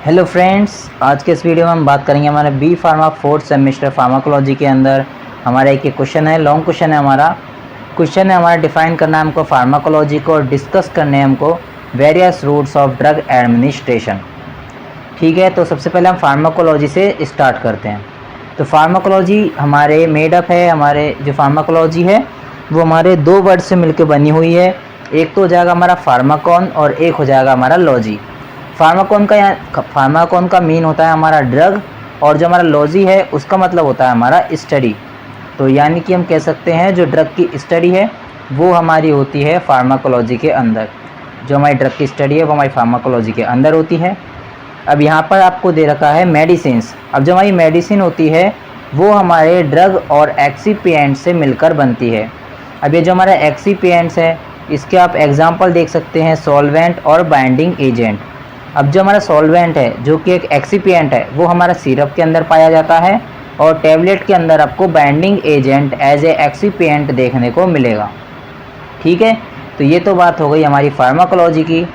Hello friends, आज के इस वीडियो में हम बात करेंगे हमारे B pharma fourth semester pharmacology के अंदर हमारा एक क्वेश्चन है, लॉन्ग क्वेश्चन है हमारा डिफाइन करना है हमको फार्माकोलॉजी को और डिस्कस करने हैं हमको various routes of drug administration. ठीक है, तो सबसे पहले हम फार्माकोलॉजी से स्टार्ट करते हैं। तो फार्माकोलॉजी हमारे मेडअप है, हमारे जो फार्माकोलॉजी है वो हमारे दो वर्ड से मिलकर बनी हुई है। एक तो हो जाएगा हमारा फार्माकॉन और एक हो जाएगा हमारा लॉजी। फार्माकॉन का मीन होता है हमारा ड्रग और जो हमारा लॉजी है उसका मतलब होता है हमारा स्टडी। तो यानी कि हम कह सकते हैं जो ड्रग की स्टडी है वो हमारी होती है फार्माकोलॉजी के अंदर। जो हमारी ड्रग की स्टडी है वो हमारी फार्माकोलॉजी के अंदर होती है। अब यहाँ पर आपको दे रखा है मेडिसिन्स। अब जो हमारी मेडिसिन होती है वो हमारे ड्रग और एक्सीपिएंट से मिलकर बनती है। अब ये जो हमारा एक्सीपिएंट्स है इसके आप एग्जांपल देख सकते हैं, सॉल्वेंट और बाइंडिंग एजेंट। अब जो हमारा सॉल्वेंट है जो कि एक एक्सीपिएंट है वो हमारा सिरप के अंदर पाया जाता है और टैबलेट के अंदर आपको binding agent as a excipient देखने को मिलेगा। ठीक है, तो ये तो बात हो गई हमारी फार्माकोलॉजी की।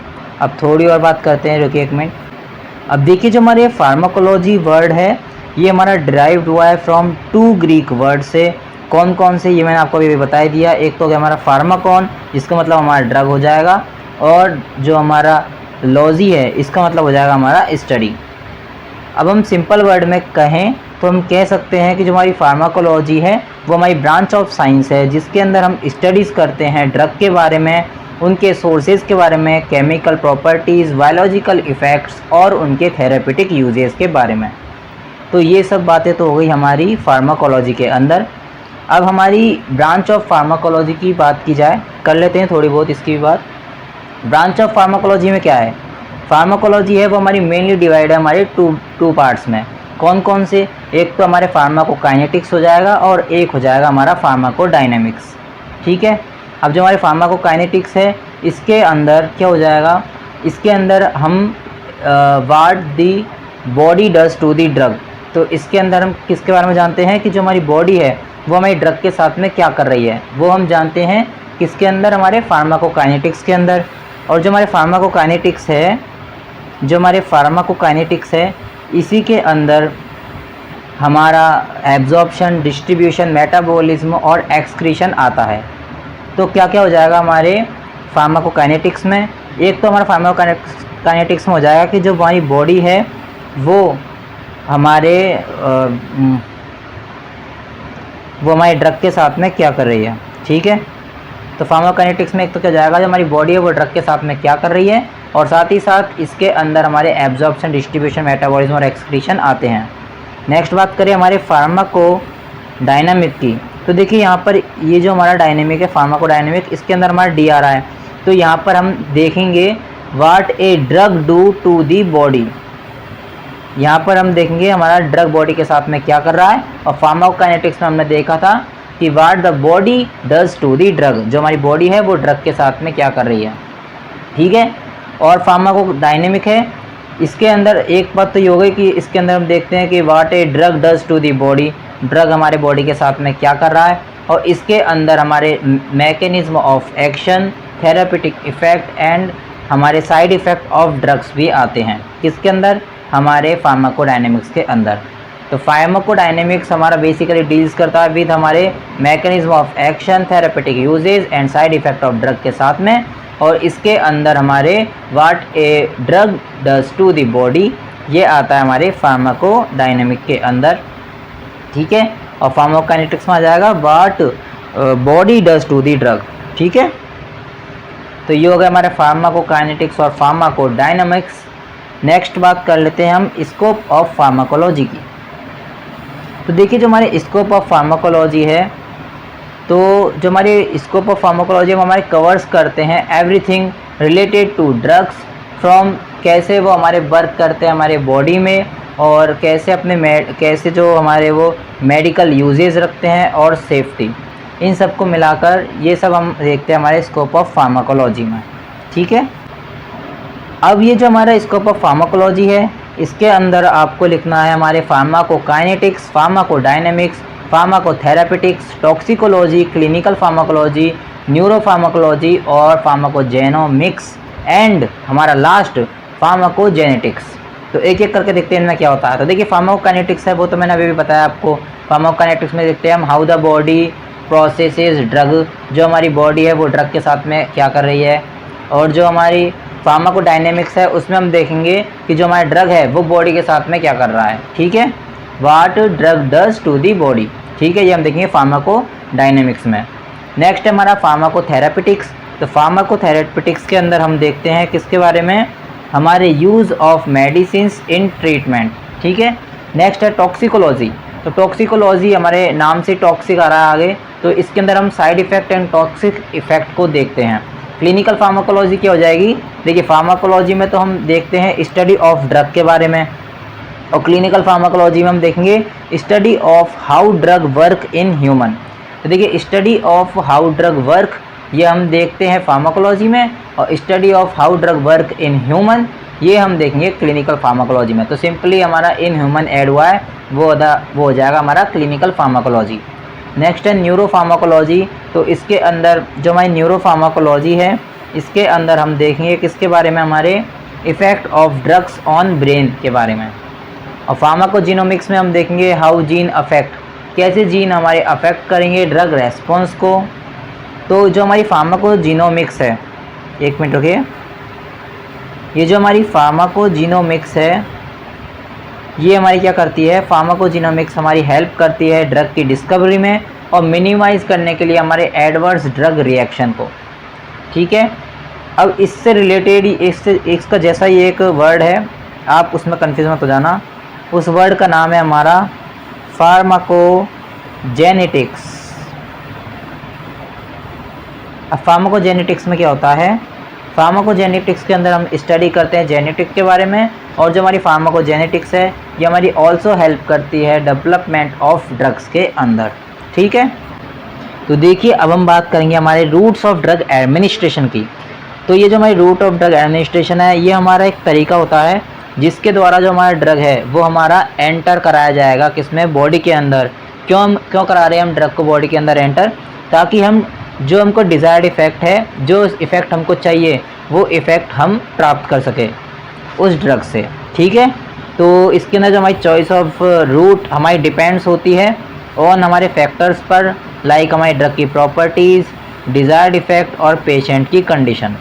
अब थोड़ी और बात करते हैं, रुकिए एक मिनट। अब देखिए जो हमारे फार्माकोलॉजी वर्ड है ये हमारा डिराइव्ड हुआ है फ्रॉम टू ग्रीक वर्ड से। कौन कौन से, ये मैंने आपको अभी बता ही दिया। एक तो हो गया हमारा फार्माकॉन, जिसका मतलब हमारा ड्रग हो जाएगा, और जो हमारा लॉजी है इसका मतलब हो जाएगा हमारा स्टडी। अब हम सिंपल वर्ड में कहें तो हम कह सकते हैं कि जो हमारी फार्माकोलॉजी है वो हमारी ब्रांच ऑफ साइंस है जिसके अंदर हम स्टडीज़ करते हैं ड्रग के बारे में, उनके सोर्सेज के बारे में, केमिकल प्रॉपर्टीज़, बायोलॉजिकल इफ़ेक्ट्स और उनके थेरेपेटिक यूजेस के बारे में। तो ये सब बातें तो हो गई हमारी फार्माकोलॉजी के अंदर। अब हमारी ब्रांच ऑफ फार्माकोलॉजी की बात की जाए, कर लेते हैं थोड़ी बहुत इसकी भी बात। ब्रांच ऑफ फार्माकोलॉजी में क्या है, फार्माकोलॉजी है वो हमारी मेनली डिवाइड है हमारे टू पार्ट्स में। कौन कौन से, एक तो हमारे फार्माकोकाइनेटिक्स हो जाएगा और एक हो जाएगा हमारा फार्माकोडायनेमिक्स। ठीक है, अब जो हमारे फार्माकोकाइनेटिक्स है इसके अंदर क्या हो जाएगा, इसके अंदर हम what the body does to the drug. तो इसके अंदर हम किसके बारे में जानते हैं कि जो हमारी बॉडी है वो हमारी ड्रग के साथ में क्या कर रही है, वो हम जानते हैं किसके अंदर, हमारे फार्माकोकाइनेटिक्स के अंदर। और जो हमारे फार्माकोकाइनेटिक्स है इसी के अंदर हमारा एब्जॉर्प्शन, डिस्ट्रीब्यूशन, मेटाबॉलिज्म और एक्सक्रीशन आता है। तो क्या क्या हो जाएगा हमारे फार्माकोकाइनेटिक्स में, एक तो हमारा फार्माकोकाइनेटिक्स में हो जाएगा कि जो हमारी बॉडी है वो हमारे ड्रग के साथ में क्या कर रही है। ठीक है, तो फार्माकोकाइनेटिक्स में एक तो क्या जाएगा, जो हमारी बॉडी है वो ड्रग के साथ में क्या कर रही है, और साथ ही साथ इसके अंदर हमारे एब्जॉर्प्शन, डिस्ट्रीब्यूशन, मेटाबॉलिज्म और एक्सक्रीशन आते हैं। नेक्स्ट बात करें हमारे फार्माकोडायनामिक की, तो देखिए यहाँ पर ये जो हमारा डायनेमिक है फार्माकोडायनामिक, इसके अंदर हमारा डी आ रहा है। तो यहाँ पर हम देखेंगे what a drug do to the body. यहाँ पर हम देखेंगे हमारा ड्रग बॉडी के साथ में क्या कर रहा है, और फार्माकोकाइनेटिक्स में हमने देखा था कि what the body does to the drug, जो हमारी बॉडी है वो ड्रग के साथ में क्या कर रही है। ठीक है, और फार्माकोडायनेमिक है, इसके अंदर एक बात तो ये हो गई कि इसके अंदर हम देखते हैं कि what a drug does to the body, drug हमारे बॉडी के साथ में क्या कर रहा है, और इसके अंदर हमारे mechanism of action, therapeutic effect and हमारे साइड इफ़ेक्ट ऑफ ड्रग्स भी आते हैं। किसके अंदर, हमारे फार्माकोडायनेमिक्स के अंदर। तो फार्माकोडायनेमिक्स हमारा बेसिकली डील्स करता है विद हमारे mechanism of action, therapeutic uses and side effect of drug के साथ में, और इसके अंदर हमारे what a drug does to the body ये आता है हमारे फार्माकोडायनेमिक के अंदर। ठीक है, और फार्माकोकाइनेटिक्स में आ जाएगा what body does to the drug. ठीक है, तो ये हो गया हमारे फार्माकोकाइनेटिक्स और फार्माकोडायनामिक्स। नेक्स्ट बात कर लेते हैं हम स्कोप ऑफ फार्माकोलॉजी की। तो देखिए जो हमारे स्कोप ऑफ फार्माकोलॉजी है, तो जो हमारे स्कोप ऑफ फार्माकोलॉजी हम हमारे कवर्स करते हैं everything related to drugs, from कैसे वो हमारे वर्क करते हैं हमारे बॉडी में, और कैसे जो हमारे वो मेडिकल यूजेस रखते हैं और सेफ्टी, इन सब को मिलाकर ये सब हम देखते हैं हमारे स्कोप ऑफ फार्माकोलॉजी में। ठीक है, अब ये जो हमारा स्कोप ऑफ फार्माकोलॉजी है इसके अंदर आपको लिखना है हमारे pharmacokinetics, pharmacodynamics, pharmacotherapeutics, toxicology, clinical pharmacology, neuropharmacology और फार्माकोजेनोमिक्स एंड हमारा लास्ट फार्माकोजेनेटिक्स। तो एक एक करके देखते हैं इनमें क्या होता है। तो देखिए फार्माकोकाइनेटिक्स है, वो तो मैंने अभी भी बताया आपको। फार्माकोकाइनेटिक्स में देखते हैं हम how the body processes drug, जो हमारी बॉडी है वो ड्रग के साथ में क्या कर रही है। और जो हमारी फार्माकोडायनेमिक्स है उसमें हम देखेंगे कि जो हमारा ड्रग है वो बॉडी के साथ में क्या कर रहा है, ठीक है, what drug does to the body, ठीक है, ये हम देखेंगे फार्माकोडायनेमिक्स में। नेक्स्ट है हमारा फार्माकोथेरापिटिक्स। तो फार्माकोथेरापिटिक्स के अंदर हम देखते हैं किसके बारे में, हमारे use of medicines in treatment, ठीक है। नेक्स्ट है टॉक्सिकोलॉजी। तो टॉक्सिकोलॉजी हमारे नाम से टॉक्सिक आ रहा है आगे, तो इसके अंदर हम side effect and toxic effect को देखते हैं। क्लिनिकल फार्माकोलॉजी क्या हो जाएगी, देखिए फार्माकोलॉजी में तो हम देखते हैं स्टडी ऑफ ड्रग के बारे में, और क्लिनिकल फार्माकोलॉजी में हम देखेंगे study of how drug work in human. तो देखिए study of how drug work ये हम देखते हैं फार्माकोलॉजी में, और study of how drug work in human ये हम देखेंगे क्लिनिकल फार्माकोलॉजी में। तो सिंपली हमारा इन ह्यूमन ऐड हुआ है, वो हो जाएगा हमारा क्लिनिकल फार्माकोलॉजी। नेक्स्ट है न्यूरो फार्माकोलॉजी। तो इसके अंदर जो हमारी न्यूरो फार्माकोलॉजी है इसके अंदर हम देखेंगे किसके बारे में, हमारे effect of drugs on brain के बारे में। और फार्माकोजीनोमिक्स में हम देखेंगे हाउ जीन अफेक्ट, कैसे जीन हमारे अफेक्ट करेंगे ड्रग रेस्पॉन्स को। तो जो हमारी फार्माकोजीनोमिक्स है, एक मिनट रुकिए, ये जो हमारी फार्माकोजीनोमिक्स है ये हमारी क्या करती है, फार्माकोजीनोमिक्स हमारी हेल्प करती है ड्रग की डिस्कवरी में और मिनिमाइज़ करने के लिए हमारे एडवर्स ड्रग रिएक्शन को, ठीक है। अब इससे रिलेटेड इसका जैसा ही एक वर्ड है, आप उसमें कन्फ्यूज मत हो जाना, उस वर्ड का नाम है हमारा फार्माकोजेनेटिक्स। अब फार्माकोजेनेटिक्स में क्या होता है, फार्माकोजेनेटिक्स के अंदर हम स्टडी करते हैं जेनेटिक के बारे में, और जो हमारी फार्माकोजेनेटिक्स है ये हमारी ऑल्सो हेल्प करती है डेवलपमेंट ऑफ ड्रग्स के अंदर, ठीक है। तो देखिए अब हम बात करेंगे हमारे रूट्स ऑफ ड्रग एडमिनिस्ट्रेशन की। तो ये जो हमारी रूट ऑफ ड्रग एडमिनिस्ट्रेशन है ये हमारा एक तरीका होता है जिसके द्वारा जो हमारा ड्रग है वो हमारा एंटर कराया जाएगा किसमें, बॉडी के अंदर। क्यों करा रहे हैं हम ड्रग को बॉडी के अंदर एंटर, ताकि हम जो हमको डिज़ायर्ड इफ़ेक्ट है, जो इफ़ेक्ट हमको चाहिए वो इफ़ेक्ट हम प्राप्त कर सके उस ड्रग से, ठीक है। तो इसके अंदर जो हमारी चॉइस ऑफ रूट हमारी डिपेंड्स होती है ऑन हमारे फैक्टर्स पर, लाइक हमारी ड्रग की प्रॉपर्टीज़, डिज़ायर्ड इफ़ेक्ट और पेशेंट की कंडीशन।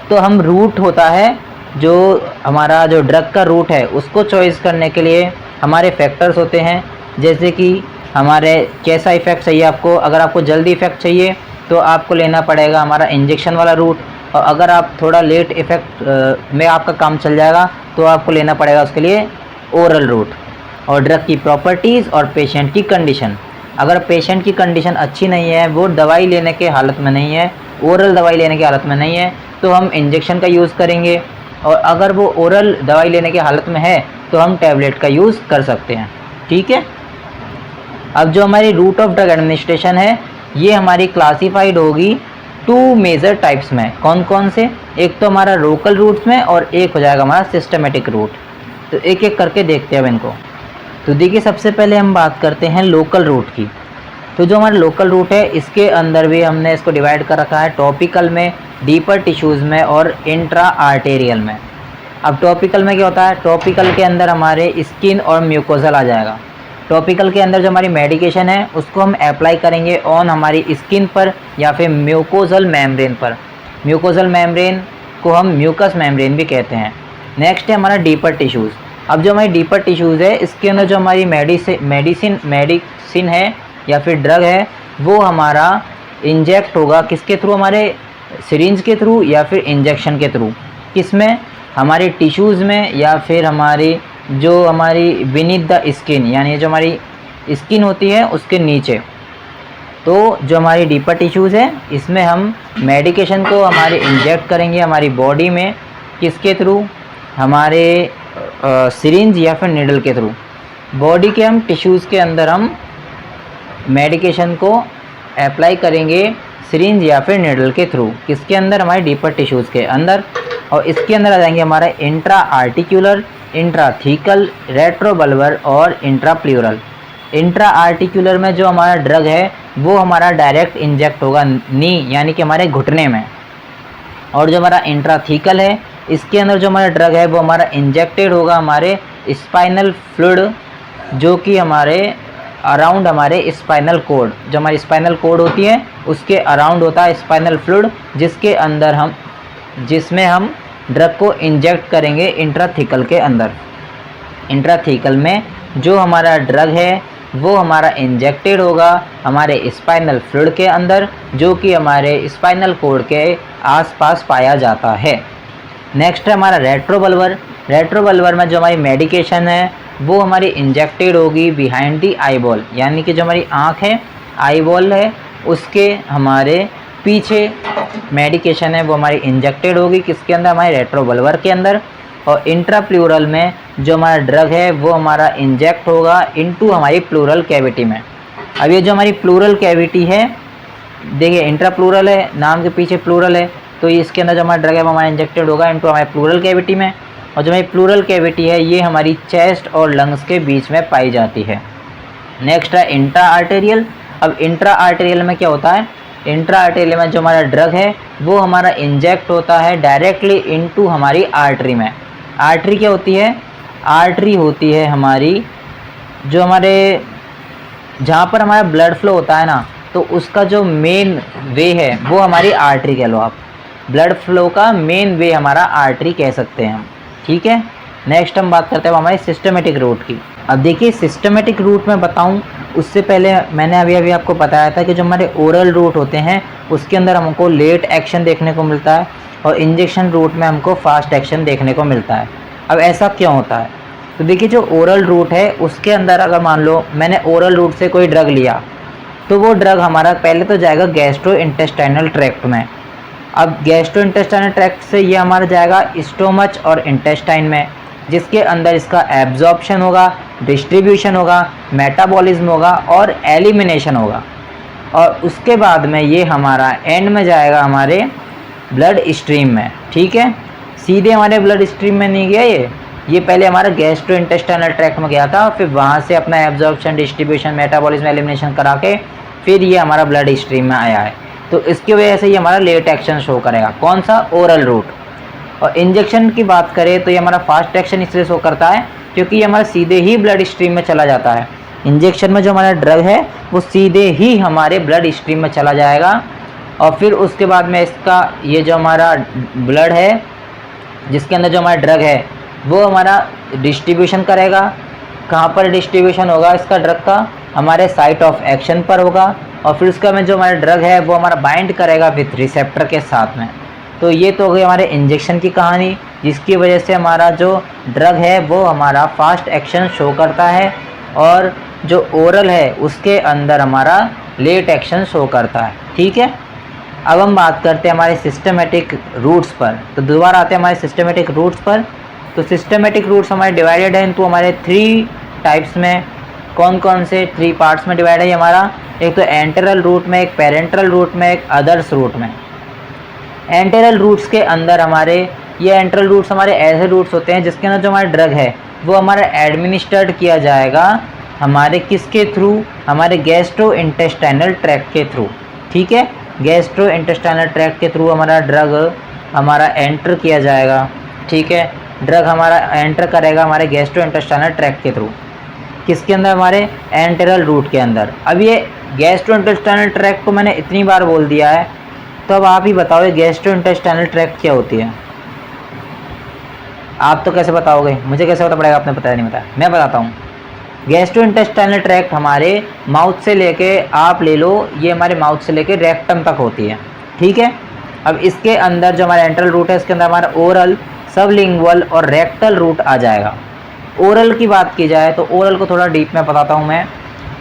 तो हम रूट होता है जो हमारा जो ड्रग का रूट है उसको चॉइस करने के लिए हमारे फैक्टर्स होते हैं, जैसे कि हमारे कैसा इफ़ेक्ट चाहिए आपको। अगर आपको जल्दी इफ़ेक्ट चाहिए तो आपको लेना पड़ेगा हमारा इंजेक्शन वाला रूट, और अगर आप थोड़ा लेट इफ़ेक्ट में आपका काम चल जाएगा तो आपको लेना पड़ेगा उसके लिए ओरल रूट। और ड्रग की प्रॉपर्टीज़ और पेशेंट की कंडीशन, अगर पेशेंट की कंडीशन अच्छी नहीं है, वो दवाई लेने के हालत में नहीं है, ओरल दवाई लेने की हालत में नहीं है, तो हम इंजेक्शन का यूज़ करेंगे, और अगर वो ओरल दवाई लेने की हालत में है तो हम टैबलेट का यूज़ कर सकते हैं, ठीक है। अब जो हमारी रूट ऑफ ड्रग एडमिनिस्ट्रेशन है ये हमारी क्लासीफाइड होगी 2 मेजर टाइप्स में। कौन कौन से, एक तो हमारा लोकल रूट्स में और एक हो जाएगा हमारा सिस्टमेटिक रूट। तो एक एक करके देखते हैं अब इनको। तो देखिए सबसे पहले हम बात करते हैं लोकल रूट की। तो जो हमारा लोकल रूट है इसके अंदर भी हमने इसको डिवाइड कर रखा है टॉपिकल में, डीपर टिश्यूज़ में और इंट्रा आर्टेरियल में। अब टॉपिकल में क्या होता है, टॉपिकल के अंदर हमारे स्किन और म्यूकोजल आ जाएगा। टॉपिकल के अंदर जो हमारी मेडिकेशन है उसको हम अप्लाई करेंगे ऑन हमारी स्किन पर या फिर म्यूकोजल मेम्ब्रेन पर। म्यूकोजल मेम्ब्रेन को हम म्यूकस मेम्ब्रेन भी कहते हैं। नेक्स्ट है हमारा डीपर टिश्यूज़। अब जो हमारी डीपर टिश्यूज़ है इसके अंदर जो हमारी मेडिसिन है या फिर ड्रग है वो हमारा इंजेक्ट होगा किसके थ्रू, हमारे सिरिंज के थ्रू या फिर इंजेक्शन के थ्रू। किसमें, हमारे टिश्यूज़ में या फिर हमारी जो हमारी बीनीथ द स्किन, यानी जो हमारी स्किन होती है उसके नीचे। तो जो हमारी डीपर टिश्यूज़ है इसमें हम मेडिकेशन को हमारे इंजेक्ट करेंगे हमारी बॉडी में, किसके थ्रू, हमारे सिरिंज या फिर निडल के थ्रू। बॉडी के हम टिश्यूज़ के अंदर हम मेडिकेशन को अप्लाई करेंगे सिरिंज या फिर निडल के थ्रू, किसके अंदर, हमारे डीपर टिश्यूज़ के अंदर। और इसके अंदर आ जाएंगे हमारा इंट्रा आर्टिकुलर, इंट्राथीकल, रेट्रोबल्बर और इंट्राप्ल्यूरल। इंट्रा आर्टिकुलर में जो हमारा ड्रग है वो हमारा डायरेक्ट इंजेक्ट होगा नी यानी कि हमारे घुटने में। और जो हमारा इंट्राथीकल है इसके अंदर जो हमारा ड्रग है वो हमारा इंजेक्टेड होगा हमारे स्पाइनल फ्लूइड, जो कि हमारे अराउंड हमारे स्पाइनल कोड, जो हमारी स्पाइनल कोड होती है उसके अराउंड होता है स्पाइनल फ्लूइड, जिसमें हम ड्रग को इंजेक्ट करेंगे इंट्राथिकल के अंदर। इंट्राथिकल में जो हमारा ड्रग है वो हमारा इंजेक्टेड होगा हमारे स्पाइनल फ्लूइड के अंदर, जो कि हमारे स्पाइनल कोड के आसपास पाया जाता है। नेक्स्ट है हमारा रेट्रोवल्वर। रेट्रोवल्वर में जो हमारी मेडिकेशन है वो हमारी इंजेक्टेड होगी बिहाइंड दी आईबॉल, यानी कि जो हमारी आँख है, आईबॉल है, उसके हमारे पीछे मेडिकेशन है वो हमारी इंजेक्टेड होगी, किसके अंदर, हमारे रेट्रोवल्वर के अंदर। और इंट्राप्लूरल में जो हमारा ड्रग है वो हमारा इंजेक्ट होगा इनटू हमारी प्लूरल कैविटी में। अब ये जो हमारी प्लूरल कैविटी है, देखिए इंट्राप्लूरल है, नाम के पीछे प्लूरल है, तो इसके अंदर जो हमारा ड्रग है वो हमारा इंजेक्टेड होगा इनटू हमारे प्लूरल कैविटी में। और जो हमारी प्लूरल कैविटी है ये हमारी चेस्ट और लंग्स के बीच में पाई जाती है। नेक्स्ट है इंट्रा आर्टेरियल। अब इंट्रा आर्टेरियल में क्या होता है, इंट्रा आर्टेरियल में जो हमारा ड्रग है वो हमारा इंजेक्ट होता है डायरेक्टली इनटू हमारी आर्टरी में। आर्टरी क्या होती है, आर्टरी होती है हमारी जो हमारे जहाँ पर हमारा ब्लड फ्लो होता है ना, तो उसका जो मेन वे है वो हमारी आर्टरी कह लो आप। ब्लड फ्लो का मेन वे हमारा आर्टरी कह सकते हैं हम, ठीक है। नेक्स्ट हम बात करते हैं हमारी सिस्टमेटिक रूट की। अब देखिए सिस्टमेटिक रूट में बताऊं उससे पहले मैंने अभी आपको बताया था कि जो हमारे ओरल रूट होते हैं उसके अंदर हमको लेट एक्शन देखने को मिलता है और इंजेक्शन रूट में हमको फास्ट एक्शन देखने को मिलता है। अब ऐसा क्यों होता है, तो देखिए जो ओरल रूट है उसके अंदर अगर मान लो मैंने ओरल रूट से कोई ड्रग लिया तो वो ड्रग हमारा पहले तो जाएगा गैस्ट्रो इंटेस्टाइनल ट्रैक्ट में। अब गैस्ट्रो इंटेस्टाइनल ट्रैक्ट से ये हमारा जाएगा स्टोमच और इंटेस्टाइन में, जिसके अंदर इसका एब्जॉर्प्शन होगा, डिस्ट्रीब्यूशन होगा, मेटाबॉलिज्म होगा और एलिमिनेशन होगा। और उसके बाद में ये हमारा एंड में जाएगा हमारे ब्लड स्ट्रीम में, ठीक है। सीधे हमारे ब्लड स्ट्रीम में नहीं गया ये पहले हमारा गैस्ट्रो इंटेस्टाइनल ट्रैक्ट में गया था, फिर वहाँ से अपना एब्जॉर्प्शन, डिस्ट्रीब्यूशन, मेटाबॉलिज्म, एलिमिनेशन करा के फिर ये हमारा ब्लड स्ट्रीम में आया है। तो इसकी वजह से ये हमारा लेट एक्शन शो करेगा, कौन सा, ओरल रूट। और इंजेक्शन की बात करें तो ये हमारा फास्ट एक्शन इसलिए शो करता है क्योंकि ये हमारा सीधे ही ब्लड स्ट्रीम में चला जाता है। इंजेक्शन में जो हमारा ड्रग है वो सीधे ही हमारे ब्लड स्ट्रीम में चला जाएगा और फिर उसके बाद में इसका ये जो हमारा ब्लड है जिसके अंदर जो हमारा ड्रग है वो हमारा डिस्ट्रीब्यूशन करेगा। कहाँ पर डिस्ट्रीब्यूशन होगा इसका ड्रग का, हमारे साइट ऑफ एक्शन पर होगा और फिर उसका में जो हमारा ड्रग है वो हमारा बाइंड करेगा विथ रिसेप्टर के साथ में। तो ये तो हो गई हमारे इंजेक्शन की कहानी, जिसकी वजह से हमारा जो ड्रग है वो हमारा फास्ट एक्शन शो करता है और जो ओरल है उसके अंदर हमारा लेट एक्शन शो करता है, ठीक है। अब हम बात करते हैं हमारे सिस्टमेटिक रूट्स पर। तो दोबारा आते हैं हमारे सिस्टमेटिक रूट्स पर। तो सिस्टमेटिक रूट्स हमारे डिवाइडेड हैं इनटू हमारे 3 टाइप्स में। कौन कौन से 3 पार्ट्स में डिवाइड है हमारा, एक तो एंटेरल रूट में, एक पेरेंटल रूट में, एक अदर्स रूट में। एंटेरल रूट्स के अंदर हमारे ये एंटेरल रूट्स हमारे ऐसे रूट्स होते हैं जिसके अंदर जो हमारा ड्रग है वो हमारा एडमिनिस्ट्रेट किया जाएगा हमारे किसके थ्रू, हमारे गैस्ट्रो इंटेस्टाइनल ट्रैक्ट के थ्रू, ठीक है। गैस्ट्रो इंटेस्टाइनल ट्रैक्ट के थ्रू हमारा ड्रग हमारा एंटर किया जाएगा, ठीक है। ड्रग हमारा एंटर करेगा हमारे गैस्ट्रो इंटेस्टाइनल ट्रैक्ट के थ्रू, किसके अंदर, हमारे एंटेरल रूट के अंदर। अब ये गैस्ट्रो इंटेस्टाइनल ट्रैक्ट को मैंने इतनी बार बोल दिया है, तो अब आप ही बताओ ये गैस्ट्रो इंटेस्टाइनल ट्रैक्ट क्या होती है। आप तो कैसे बताओगे, मुझे कैसे पता पड़ेगा, आपने बताया नहीं बताया, मैं बताता हूँ। गैस्ट्रो इंटेस्टाइनल ट्रैक्ट हमारे माउथ से लेके, आप ले लो ये हमारे माउथ से लेके रेक्टम तक होती है, ठीक है। अब इसके अंदर जो हमारा एंट्रल रूट है इसके अंदर हमारा ओरल, सबलिंगुअल और रेक्टल रूट आ जाएगा। ओरल की बात की जाए तो ओरल को थोड़ा डीप में बताता हूँ मैं।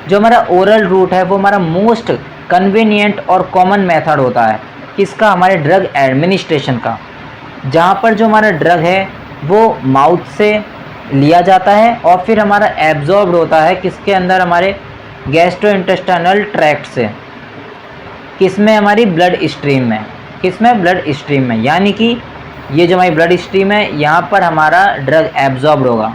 जो हमारा ओरल रूट है वो हमारा मोस्ट कन्वीनियंट और कॉमन मेथड होता है किसका, हमारे ड्रग एडमिनिस्ट्रेशन का, जहाँ पर जो हमारा ड्रग है वो माउथ से लिया जाता है और फिर हमारा एब्जॉर्ब्ड होता है किसके अंदर, हमारे गैस्ट्रो इंटेस्टाइनल ट्रैक्ट से, किसमें, हमारी ब्लड स्ट्रीम में, किसमें, ब्लड स्ट्रीम में। यानी कि ये जो हमारी ब्लड स्ट्रीम है यहाँ पर हमारा ड्रग एब्जॉर्ब्ड होगा,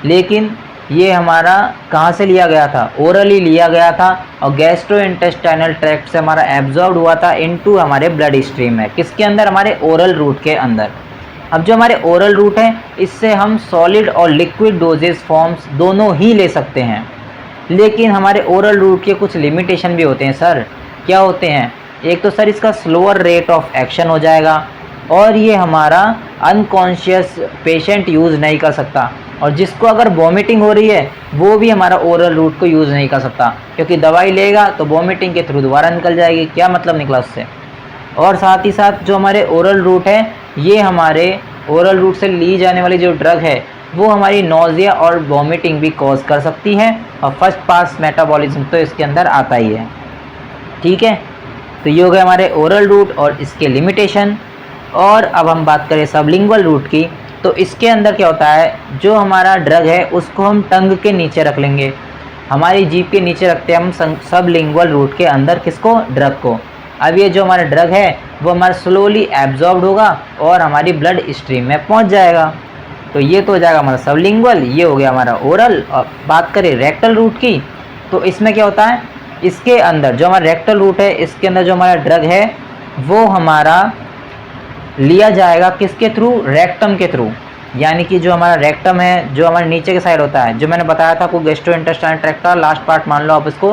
लेकिन ये हमारा कहाँ से लिया गया था, ओरली लिया गया था और गैस्ट्रो इंटेस्टाइनल ट्रैक्ट से हमारा एब्जॉर्ब हुआ था इनटू हमारे ब्लड स्ट्रीम में, किसके अंदर, हमारे ओरल रूट के अंदर। अब जो हमारे ओरल रूट है, इससे हम सॉलिड और लिक्विड डोजेज फॉर्म्स दोनों ही ले सकते हैं। लेकिन हमारे ओरल रूट के कुछ लिमिटेशन भी होते हैं सर। क्या होते हैं? एक तो सर इसका स्लोअर रेट ऑफ एक्शन हो जाएगा, और ये हमारा अनकॉन्शियस पेशेंट यूज़ नहीं कर सकता, और जिसको अगर वॉमिटिंग हो रही है वो भी हमारा ओरल रूट को यूज़ नहीं कर सकता, क्योंकि दवाई लेगा तो वॉमिटिंग के थ्रू दोबारा निकल जाएगी। क्या मतलब निकला उससे? और साथ ही साथ जो हमारे ओरल रूट है, ये हमारे ओरल रूट से ली जाने वाली जो ड्रग है वो हमारी नोज़िया और वॉमिटिंग भी कॉज कर सकती है, और फर्स्ट पास मेटाबॉलिज्म तो इसके अंदर आता ही है। ठीक है, तो ये हो गए हमारे ओरल रूट और इसके लिमिटेशन। और अब हम बात करें सबलिंगुअल रूट की, तो इसके अंदर क्या होता है, जो हमारा ड्रग है उसको हम टंग के नीचे रख लेंगे, हमारी जीभ के नीचे रखते हैं हम सबलिंगुअल रूट के अंदर किसको? ड्रग को। अब ये जो हमारा ड्रग है वो हमारा स्लोली एब्जॉर्ब होगा और हमारी ब्लड स्ट्रीम में पहुंच जाएगा। तो ये तो हो जाएगा हमारा सबलिंगुअल, ये हो गया हमारा ओरल। और बात करें रेक्टल रूट की, तो इसमें क्या होता है, इसके अंदर जो हमारा रेक्टल रूट है, इसके अंदर जो हमारा ड्रग है वो हमारा लिया जाएगा किसके थ्रू? रेक्टम के थ्रू। यानी कि जो हमारा रेक्टम है, जो हमारे नीचे के साइड होता है, जो मैंने बताया था को गैस्ट्रोइंटेस्टाइनल ट्रैक्ट का लास्ट पार्ट मान लो आप इसको,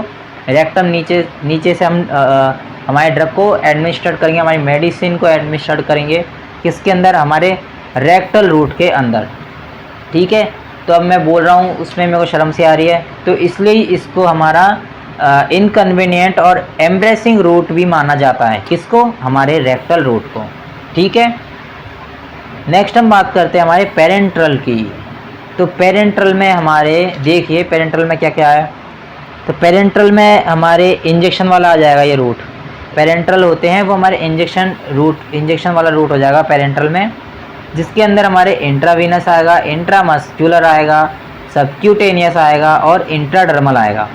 रेक्टम नीचे से हम हमारे ड्रग को एडमिनिस्ट्रेट करेंगे, हमारी मेडिसिन को एडमिनिस्ट्रेट करेंगे किसके अंदर? हमारे रेक्टल रूट के अंदर। ठीक है, तो अब मैं बोल रहा हूँ उसमें मेरे को शर्म सी आ रही है, तो इसलिए इसको हमारा इनकन्वीनियंट और एम्ब्रेसिंग रूट भी माना जाता है। किसको? हमारे रेक्टल रूट को। ठीक है, नेक्स्ट हम बात करते हैं हमारे पेरेंट्रल की। तो पेरेंट्रल में हमारे देखिए पेरेंट्रल में क्या क्या है। तो पेरेंट्रल में हमारे इंजेक्शन वाला आ जाएगा, ये रूट पेरेंट्रल होते हैं वो हमारे इंजेक्शन वाला रूट हो जाएगा पेरेंट्रल में, जिसके अंदर हमारे इंट्रावीनस आएगा, इंट्रामस्क्यूलर आएगा, सबक्यूटेनियस आएगा और इंट्राडर्मल आएगा।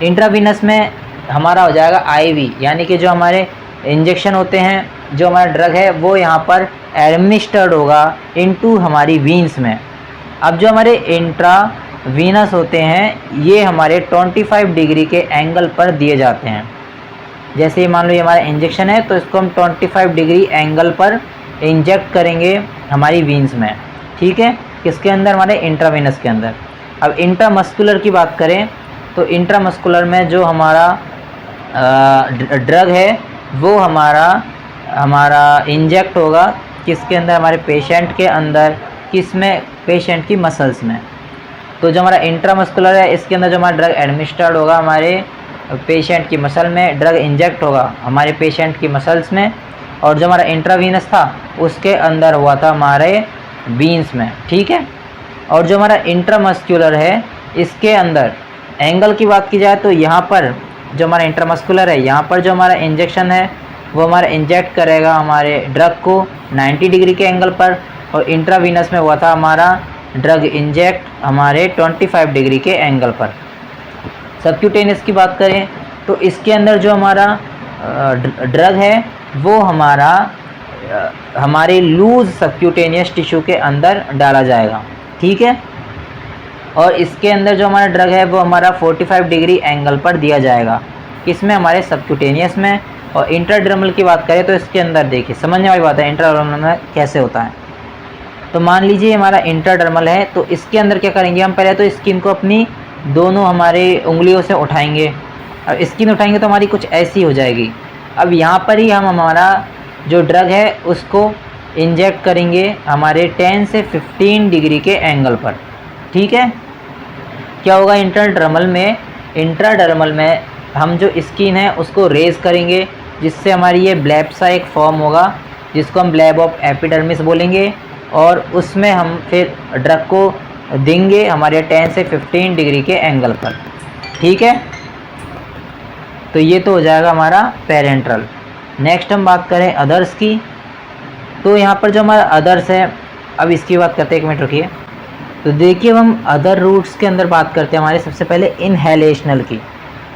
इंट्रावीनस में हमारा हो जाएगा आईवी, यानी कि जो हमारे इंजेक्शन होते हैं, जो हमारा ड्रग है वो यहाँ पर एडमिनिस्टर्ड होगा इनटू हमारी वीन्स में। अब जो हमारे इंट्रावीनस होते हैं ये हमारे 25 डिग्री के एंगल पर दिए जाते हैं। जैसे ये मान लो ये हमारा इंजेक्शन है, तो इसको हम 25 डिग्री एंगल पर इंजेक्ट करेंगे हमारी वीन्स में। ठीक है, किसके अंदर? हमारे इंट्रावीनस के अंदर। अब इंट्रामस्कुलर की बात करें, तो इंट्रामस्कुलर में जो हमारा ड्रग है वो हमारा इंजेक्ट होगा किसके अंदर? हमारे पेशेंट के अंदर। किस में? पेशेंट की मसल्स में। तो जो हमारा इंट्रामस्कुलर है इसके अंदर जो हमारा ड्रग एडमिनिस्टर्ड होगा हमारे पेशेंट की मसल में, ड्रग इंजेक्ट होगा हमारे पेशेंट की मसल्स में, और जो हमारा इंट्रावीनस था उसके अंदर हुआ था हमारे वीन्स में। ठीक है, और जो हमारा इंट्रामस्कुलर है इसके अंदर एंगल की बात की जाए तो यहाँ पर जो हमारा इंट्रामस्कुलर है यहाँ पर जो हमारा इंजेक्शन है वो हमारा इंजेक्ट करेगा हमारे ड्रग को 90 डिग्री के एंगल पर, और इंट्रावीनस में हुआ था हमारा ड्रग इंजेक्ट हमारे 25 डिग्री के एंगल पर। सबक्यूटेनियस की बात करें तो इसके अंदर जो हमारा ड्रग है वो हमारे लूज सबक्यूटेनियस टिश्यू के अंदर डाला जाएगा। ठीक है, और इसके अंदर जो हमारा ड्रग है वो हमारा 45 डिग्री एंगल पर दिया जाएगा, किसमें? हमारे सबक्यूटेनियस में। और इंट्राडर्मल की बात करें तो इसके अंदर देखिए समझने वाली बात है इंट्राडर्मल में कैसे होता है। तो मान लीजिए हमारा इंट्राडर्मल है, तो इसके अंदर क्या करेंगे हम? पहले तो स्किन को अपनी दोनों हमारे उंगलियों से उठाएंगे, और स्किन उठाएंगे तो हमारी कुछ ऐसी हो जाएगी। अब यहाँ पर ही हम हमारा जो ड्रग है उसको इंजेक्ट करेंगे हमारे 10 से 15 डिग्री के एंगल पर। ठीक है, क्या होगा इंट्राडर्मल में हम जो स्किन है उसको रेज करेंगे, जिससे हमारी ये ब्लैब सा एक फॉर्म होगा जिसको हम ब्लैब ऑफ एपिडर्मिस बोलेंगे, और उसमें हम फिर ड्रग को देंगे हमारे 10 से 15 डिग्री के एंगल पर। ठीक है, तो ये तो हो जाएगा हमारा पेरेंट्रल। नेक्स्ट हम बात करें अदर्स की, तो यहाँ पर जो हमारा अदर्स है, अब इसकी बात करते हैं, 1 मिनट रुकिए। तो देखिए हम अदर रूट्स के अंदर बात करते हैं हमारे सबसे पहले इनहेलेशनल की।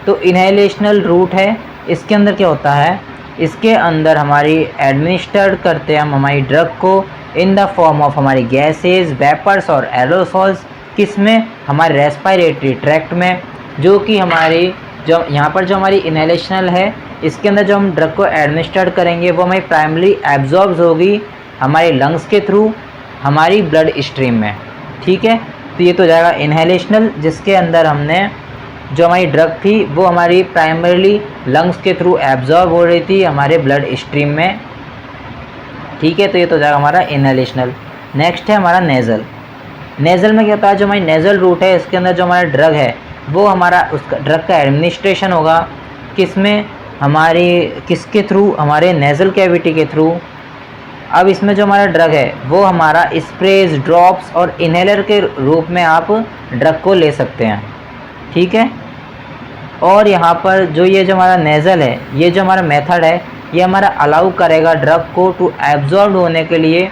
तो इनहेलेशनल रूट है, इसके अंदर क्या होता है? इसके अंदर हमारी एडमिनिस्टर्ड करते हैं हम हमारी ड्रग को इन द फॉर्म ऑफ हमारी गैसेज, वेपर्स और एरोसॉल्स। किस में? हमारे रेस्पिरेटरी ट्रैक्ट में, जो कि हमारी जो यहाँ पर जो हमारी इनहेलेशनल है इसके अंदर जो हम ड्रग को एडमिनिस्टर्ड करेंगे वो हमारी प्राइमरी एब्जॉर्ब होगी हमारे लंग्स के थ्रू हमारी ब्लड स्ट्रीम में। ठीक है, तो ये तो जाएगा इनहेलेशनल, जिसके अंदर हमने जो हमारी ड्रग थी वो हमारी प्राइमरीली लंग्स के थ्रू एब्जॉर्ब हो रही थी हमारे ब्लड स्ट्रीम में। ठीक है, तो ये तो जाएगा हमारा इनहेलेशनल। नेक्स्ट है हमारा नेज़ल। नेज़ल में क्या होता है, जो हमारी नेज़ल रूट है इसके अंदर जो हमारा ड्रग है वो हमारा उसका ड्रग का एडमिनिस्ट्रेशन होगा किस में, हमारी किसके थ्रू, हमारे नेज़ल कैविटी के थ्रू। अब इसमें जो हमारा ड्रग है वो हमारा स्प्रेज, ड्रॉप्स और इनहेलर के रूप में आप ड्रग को ले सकते हैं। ठीक है, और यहाँ पर जो ये जो हमारा नेज़ल है, ये जो हमारा मेथड है ये हमारा अलाउ करेगा ड्रग को टू एब्जॉर्ब होने के लिए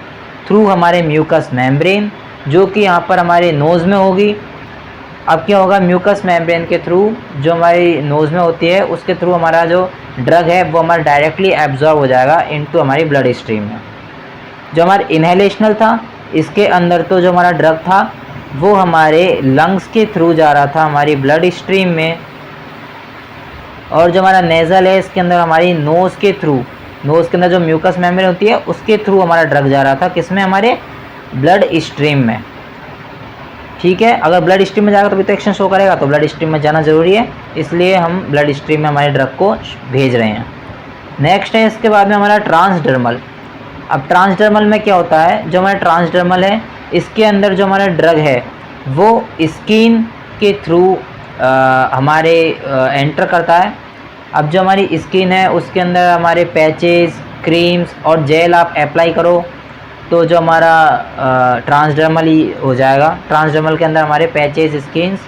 थ्रू हमारे म्यूकस मेम्ब्रेन, जो कि यहाँ पर हमारे नोज़ में होगी। अब क्या होगा, म्यूकस मेम्ब्रेन के थ्रू जो हमारी नोज़ में होती है उसके थ्रू हमारा जो ड्रग है वो हमारा डायरेक्टली एब्जॉर्ब हो जाएगा इनटू हमारी ब्लड स्ट्रीम में। जो हमारा इनहेलेशनल था इसके अंदर तो जो हमारा ड्रग था वो हमारे लंग्स के थ्रू जा रहा था हमारी ब्लड स्ट्रीम में, और जो हमारा नेज़ल है इसके अंदर हमारी नोज़ के थ्रू, नोज़ के अंदर जो म्यूकस मेम्ब्रेन होती है उसके थ्रू हमारा ड्रग जा रहा था किसमें, हमारे ब्लड स्ट्रीम में। ठीक है, अगर ब्लड स्ट्रीम में जाएगा तो भी तो एक्शन शो करेगा, तो ब्लड स्ट्रीम में जाना ज़रूरी है, इसलिए हम ब्लड स्ट्रीम में हमारे ड्रग को भेज रहे हैं। नेक्स्ट है इसके बाद में हमारा ट्रांसडर्मल। अब ट्रांसडर्मल में क्या होता है, जो हमारा ट्रांसडर्मल है इसके अंदर जो हमारा ड्रग है वो स्किन के थ्रू हमारे एंटर करता है। अब जो हमारी स्किन है उसके अंदर हमारे पैचेस, क्रीम्स और जेल आप अप्लाई करो तो जो हमारा ट्रांसडर्मल ही हो जाएगा। ट्रांसडर्मल के अंदर हमारे पैचेस, स्किन्स,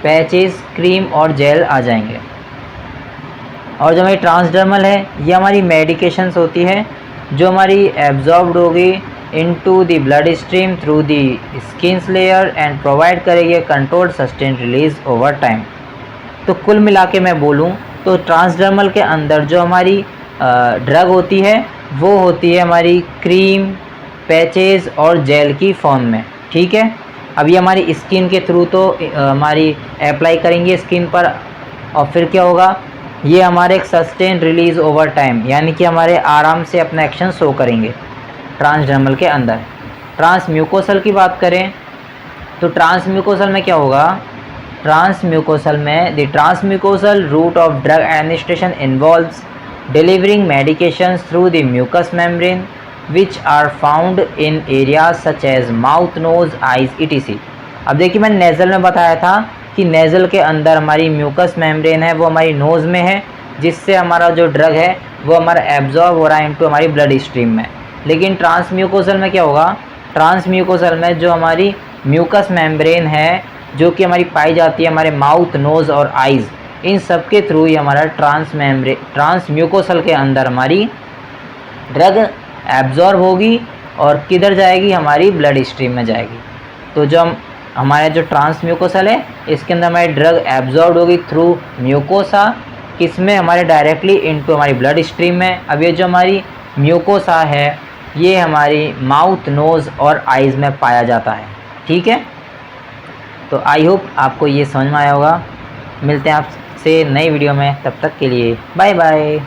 पैचेस, क्रीम और जेल आ जाएंगे। और जो हमारी ट्रांसडर्मल है ये हमारी मेडिकेशंस होती है जो हमारी एब्जॉर्ब्ड होगी into the blood stream through the skin's layer and provide करेगी controlled sustain release over time. तो कुल मिला के मैं बोलूँ तो ट्रांसडर्मल के अंदर जो हमारी ड्रग होती है वो होती है हमारी क्रीम, पैचेस और जेल की फॉर्म में। ठीक है, अब ये हमारी स्किन के थ्रू तो हमारी अप्लाई करेंगे स्किन पर, और फिर क्या होगा, ये हमारे एक सस्टेन रिलीज़ ओवर टाइम, यानी कि हमारे आराम से अपना एक्शन शो करेंगे ट्रांसडर्मल के अंदर। ट्रांसम्यूकोसल की बात करें तो ट्रांसम्यूकोसल में क्या होगा, ट्रांसम्यूकोसल में the transmucosal route of drug administration involves delivering medications through the mucous membrane which are found in areas such as mouth, nose, eyes etc. अब देखिए मैंने नेज़ल में बताया था कि नेज़ल के अंदर हमारी म्यूकस मेम्ब्रेन है वो हमारी नोज़ में है, जिससे हमारा जो ड्रग है वो हमारा एब्जॉर्ब हो रहा है इनटू हमारी ब्लड स्ट्रीम में। लेकिन ट्रांसम्यूकोसल में क्या होगा, ट्रांसम्यूकोसल में जो हमारी म्यूकस मेम्ब्रेन है जो कि हमारी पाई जाती है हमारे माउथ, नोज़ और आइज़, इन सब के थ्रू ही हमारा ट्रांसम्यूकोसल के अंदर हमारी ड्रग एब्जॉर्ब होगी और किधर जाएगी, हमारी ब्लड स्ट्रीम में जाएगी। तो जो हमारा जो ट्रांसम्यूकोसल है इसके अंदर हमारी ड्रग एब्जॉर्ब होगी थ्रू म्यूकोसा, किसमें, हमारे डायरेक्टली इनटू हमारी ब्लड स्ट्रीम में। अब ये जो हमारी म्यूकोसा है ये हमारी माउथ, नोज़ और आइज़ में पाया जाता है। ठीक है, तो आई होप आपको ये समझ में आया होगा। मिलते हैं आपसे नई वीडियो में, तब तक के लिए बाय बाय।